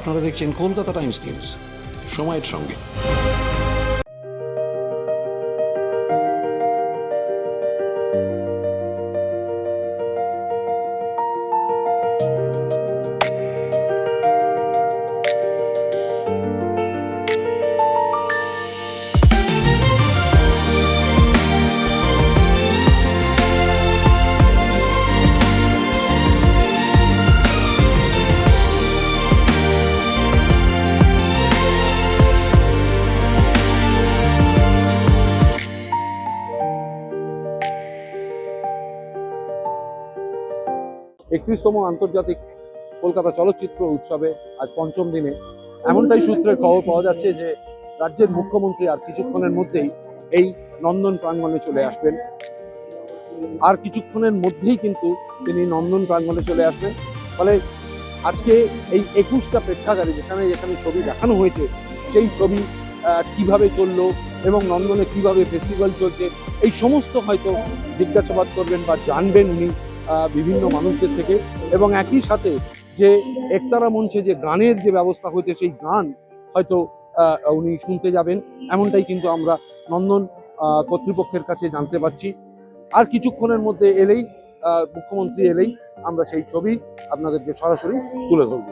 আপনারা দেখছেন Kolkata Times news, সময়ের সঙ্গে। একত্রিশতম আন্তর্জাতিক কলকাতা চলচ্চিত্র উৎসবে আজ পঞ্চম দিনে এমনটাই সূত্রের খবর পাওয়া যাচ্ছে যে রাজ্যের মুখ্যমন্ত্রী আর কিছুক্ষণের মধ্যেই এই নন্দন প্রাঙ্গণে চলে আসবেন। আর কিছুক্ষণের মধ্যেই কিন্তু তিনি নন্দন প্রাঙ্গণে চলে আসবেন। ফলে আজকে এই 21টা প্রেক্ষাগারে যেখানে যেখানে ছবি দেখানো হয়েছে সেই ছবি কিভাবে চললো এবং নন্দনে কিভাবে ফেস্টিভ্যাল চলছে এই সমস্ত হয়তো জিজ্ঞাসাবাদ করবেন বা জানবেন উনি বিভিন্ন মানুষদের থেকে। এবং একই সাথে যে একতারা মঞ্চে যে গানের যে ব্যবস্থা হয়েছে সেই গান হয়তো উনি শুনতে যাবেন, এমনটাই কিন্তু আমরা নন্দন কর্তৃপক্ষের কাছে জানতে পারছি। আর কিছুক্ষণের মধ্যে এলেই মুখ্যমন্ত্রী এলেই আমরা সেই ছবি আপনাদেরকে সরাসরি তুলে ধরবো।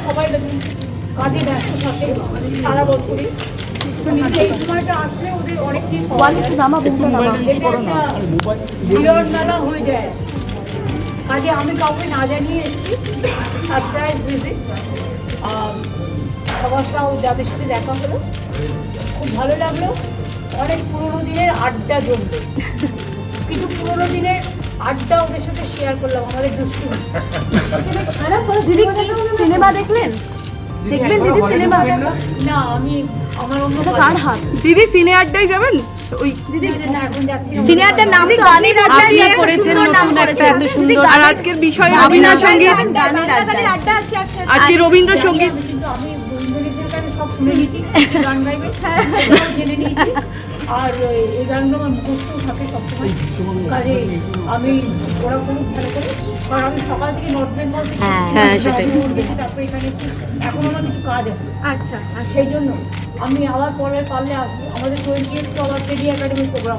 সবাই কাজে ব্যস্ত থাকে সারা বছরই, এই সময়টা আসলে ওদের অনেকদিন মেলা হয়ে যায়। কাজে আমি কাউকে না জানিয়ে এসেছি, সারপ্রাইজ ভিজিট। সবারটাও যাদের সাথে দেখা হলো খুব ভালো লাগলো। অনেক পুরোনো দিনের আড্ডা জমবে, কিছু পুরোনো দিনের আড্ডা ওদের সাথে শেয়ার করলাম। আমাদের দুষ্টু সিনেমা দেখলেন? দেখবেন দিদি সিনেমা? না, আমি আমার অন্য কার হাত। দিদি সিনে আড্ডায় যাবেন? ওই দিদি না, এখন যাচ্ছি না। সিনে আড্ডার নাম গানের আড্ডা আপনি করেছেন নতুন একটা এত সুন্দর। আর আজকের বিষয় রবীন্দ্র সঙ্গীত, গানের আড্ডা আছে আজকে রবীন্দ্রসঙ্গীত। কিন্তু আমি রবীন্দ্রনাথের কাছে সব শুনে নিয়েছি, গান গাইবে জেনে নিয়েছি। আর এই গানগুলো আমার মুখস্থও থাকে সবসময়। কাজে আমি ওরা খুব ভালো করে, কারণ আমি সকাল থেকে নর্থ বেঙ্গল থেকে সেটাই। তারপরে এখানে এখন আমার কিছু কাজ আছে। আচ্ছা সেই জন্য আমি আবার পরে পারলে আসবো। আমাদের 28 আবার টেলি একাডেমির প্রোগ্রাম।